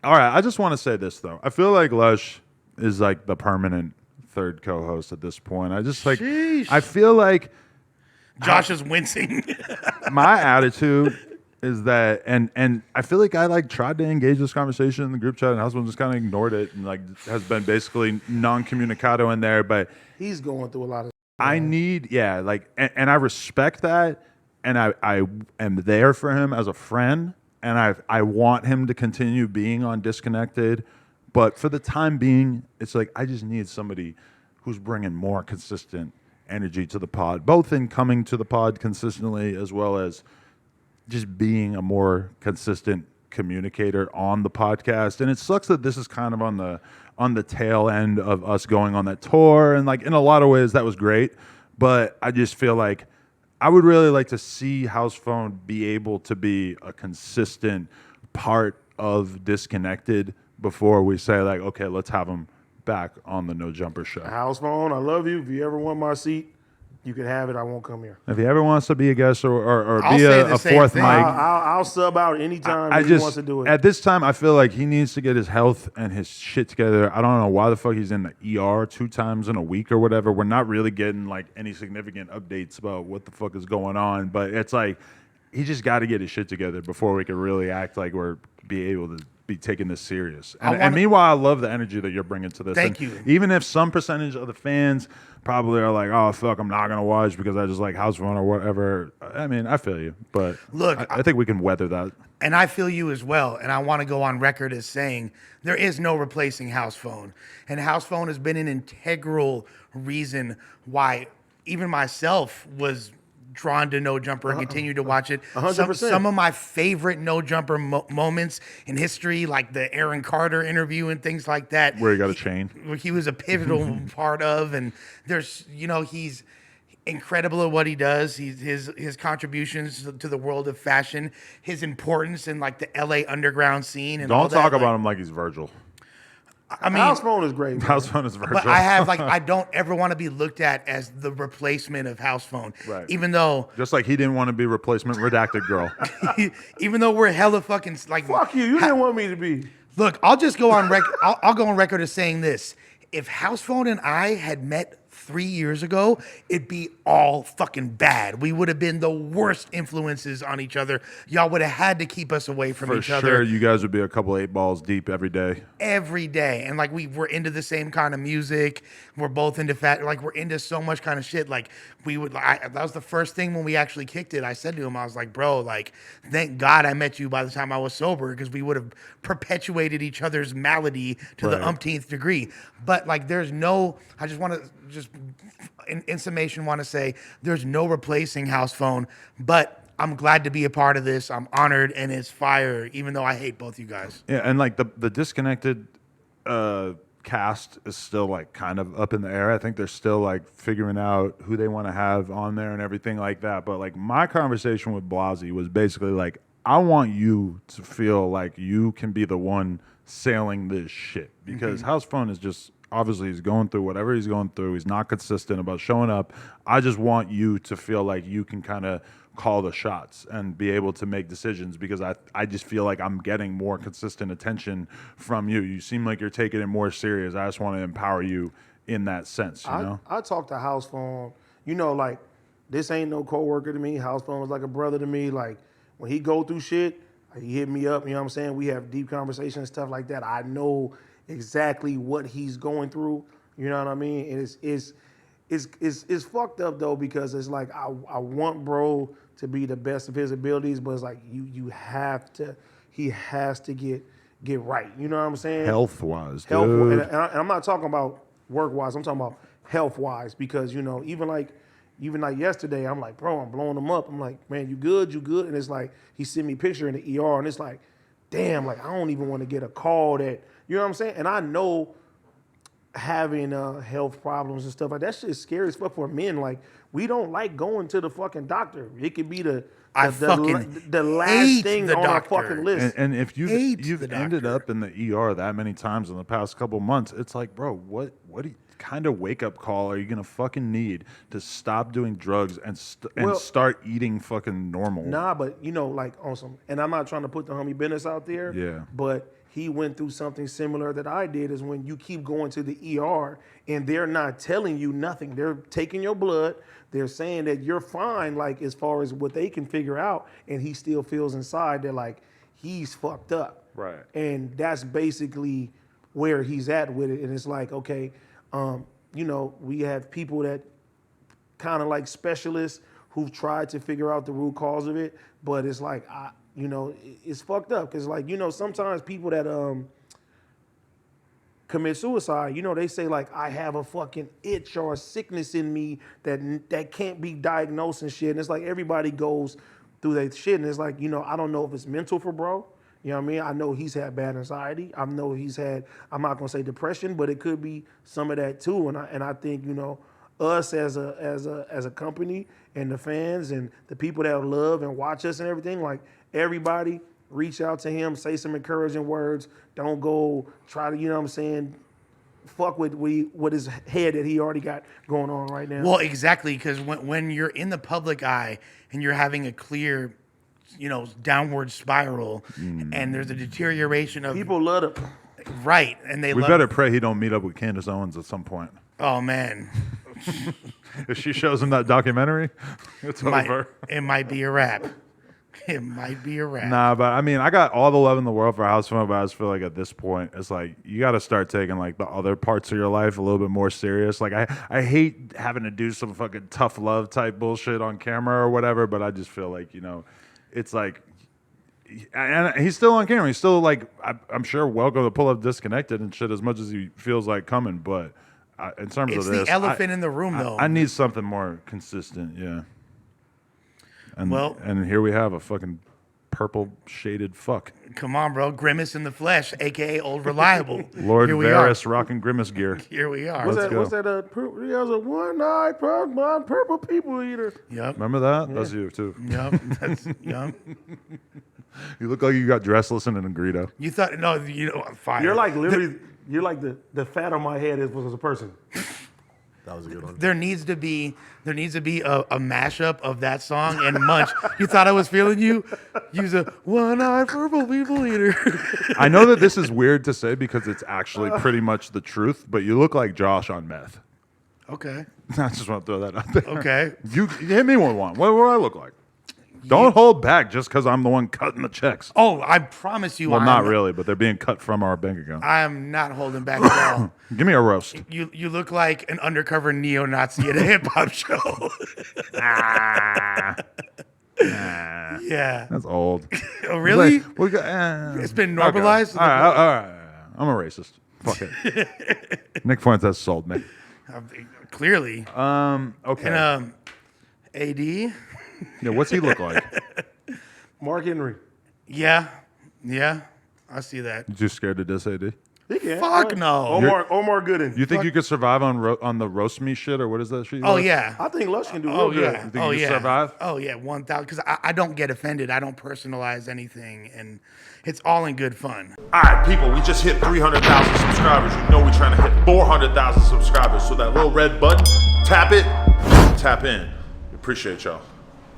All right, I just want to say this though. I feel like Lush is like the permanent third co-host at this point. I just like, I Sheesh. feel like Josh is wincing. my attitude is that, and I feel like I like tried to engage this conversation in the group chat, and husband just kind of ignored it and like has been basically non-communicado in there. But He's going through a lot of I man. need, yeah, like, and I respect that, and I am there for him as a friend, and I want him to continue being on Disconnected, but for the time being, it's like I just need somebody who's bringing more consistent energy to the pod, both in coming to the pod consistently as well as just being a more consistent communicator on the podcast. And it sucks that this is kind of on the tail end of us going on that tour, and like in a lot of ways that was great, but I just feel like I would really like to see House Phone be able to be a consistent part of Disconnected before we say like, okay, let's have him back on the No Jumper show. House phone, I love you. If you ever want my seat, you can have it. I won't come here. If he ever wants to be a guest or I'll be say the a same fourth thing. mic, I'll sub out anytime I he just wants to do it. at this time I feel like he needs to get his health and his shit together. I don't know why the fuck he's in the ER 2 times in a week or whatever. We're not really getting like any significant updates about what the fuck is going on, but it's like he just got to get his shit together before we could really act like we're be able to be taking this serious. And meanwhile, I love the energy that you're bringing to this. Thank And you. even if some percentage of the fans probably are like, "Oh fuck, I'm not gonna watch because I just like House Phone or whatever." I mean, I feel you, but Look, I think we can weather that. And I feel you as well. And I want to go on record as saying there is no replacing House Phone. And House Phone has been an integral reason why even myself was drawn to No Jumper and continued to watch it. 100%. Some of my favorite No Jumper moments in history, like the Aaron Carter interview and things like that. Where he got a chain. He was a pivotal part of. And there's, he's incredible at what he does. His contributions to the world of fashion, his importance in like the LA underground scene, and all Don't that. talk about him like he's Virgil. I mean, House phone is great. Man. House Phone is Virgil. but I have like I don't ever want to be looked at as the replacement of House Phone, Right. even though Just like he didn't want to be replacement redacted girl. even though we're hella fucking like Fuck you. You didn't want me to be. Look, I'll just go on record. I'll go on record as saying this: if House Phone and I had met 3 years ago, it'd be all fucking bad. We would have been the worst influences on each other. Y'all would have had to keep us away from For each sure, other you guys would be a couple 8 balls deep every day. every day. And like we were into the same kind of music. We're both into like we're into so much kind of shit. Like that was the first thing when we actually kicked it. I said to him, I was like, bro, like, thank God I met you by the time I was sober, because we would have perpetuated each other's malady to the Right. umpteenth degree. But like I just want to in summation want to say there's no replacing House Phone, but I'm glad to be a part of this. I'm honored, and it's fire, even though I hate both you guys. Yeah, and like the Disconnected cast is still like kind of up in the air. I think they're still like figuring out who they want to have on there and everything like that. But like my conversation with Blasey was basically like, I want you to feel like you can be the one sailing this shit, because House Phone is just obviously he's going through whatever he's going through. He's not consistent about showing up. I just want you to feel like you can kind of call the shots and be able to make decisions, because I just feel like I'm getting more consistent attention from you. You seem like you're taking it more serious. I just want to empower you in that sense, you know? I talk to House Phone. Like, this ain't no coworker to me. House Phone was like a brother to me. Like, when he go through shit, he hit me up, you know what I'm saying? We have deep conversations, stuff like that. I know exactly what he's going through, you know what I mean? And it's fucked up though, because it's like I want bro to be the best of his abilities, but it's like he has to get right. You know what I'm saying? Health wise, Health, dude. and I'm not talking about work wise. I'm talking about health wise, because even like yesterday, I'm like, bro, I'm blowing him up. I'm like, man, you good? And it's like he sent me a picture in the ER, and it's like, damn, like I don't even want to get a call that, you know what I'm saying? And I know having health problems and stuff like that shit is scary as fuck for men. Like, we don't like going to the fucking doctor. It could be the last hate thing the on doctor. our fucking list. And if Hate you've the ended doctor. up in the ER that many times in the past couple months, it's like, bro, what kind of wake up call are you gonna fucking need to stop doing drugs and start eating fucking normal? Nah, but like on some, and I'm not trying to put the homie business out there. Yeah. But he went through something similar that I did. Is when you keep going to the ER and they're not telling you nothing. They're taking your blood. They're saying that you're fine, like as far as what they can figure out, and he still feels inside that like he's fucked up. Right. And that's basically where he's at with it. And it's like, okay, you know, we have people that kind of like specialists who've tried to figure out the root cause of it, but it's like, you know, it's fucked up because, like, you know, sometimes people that commit suicide, you know, they say like, I have a fucking itch or a sickness in me that can't be diagnosed and shit. And it's like everybody goes through that shit, and it's like, you know, I don't know if it's mental for bro. You know what I mean? I know he's had bad anxiety. I know he's had, I'm not gonna say depression, but it could be some of that too. And I think, you know, us as a company and the fans and the people that love and watch us and everything, like everybody reach out to him, say some encouraging words. Don't go try to, you know what I'm saying, fuck with his head that he already got going on right now. Well, exactly, because when you're in the public eye and you're having a clear, you know, downward spiral, and there's a deterioration of People love it. right, and We better pray he don't meet up with Candace Owens at some point. Oh man, If she shows him that documentary, it's over. it might be a wrap. It might be a wrap. Nah, but I mean, I got all the love in the world for House Phone, but I just feel like at this point, it's like you got to start taking like the other parts of your life a little bit more serious. Like I hate having to do some fucking tough love type bullshit on camera or whatever, but I just feel like, you know, it's like, and he's still on camera. He's still like, I'm sure welcome to pull up Disconnected and shit as much as he feels like coming, but in terms It's of this, the elephant in the room, though. I need something more consistent, yeah. And, Well- and here we have a fucking purple shaded fuck. Come on, bro. Grimace in the flesh, aka Old Reliable. Lord Here we Varys rocking Grimace gear. Here we are. What's Let's that? go. What's that? He has a one-eyed purple people eater. Yep. Remember that? That's you too. Yep. That's yep. You look like you got dressed listening to Greedo. You thought no, you know, fire. You're like literally. You're like the fat on my head was a person. That was a good one. There needs to be a mashup of that song and Munch. You thought I was feeling you? Use a one-eyed purple people eater. I know that this is weird to say because it's actually pretty much the truth, but you look like Josh on meth. Okay. I just want to throw that out there. Okay. You hit me with one. What do I look like? Don't hold back just because I'm the one cutting the checks. Oh, I promise you. Well, not really, but they're being cut from our bank account. I am not holding back at all. Give me a roast. You look like an undercover neo-Nazi at a hip hop show. Yeah. That's old. Oh, really? Like, we got, It's been okay. normalized? All right. I'm a racist. Fuck it. Nick Fuentes sold me. Clearly. Okay. And AD. Yeah, what's he look like? Mark Henry. Yeah. I see that. You just scared to diss AD? He can. Fuck no. Omar Gooden. You think you could survive on the roast me shit, or what is that shit? Oh yeah. I think Lush can do Oh real yeah. good. You think Oh you can yeah. survive? Oh yeah. 1,000. Because I don't get offended. I don't personalize anything, and it's all in good fun. All right, people, we just hit 300,000 subscribers. You know we're trying to hit 400,000 subscribers. So that little red button, tap it, tap in. We appreciate y'all.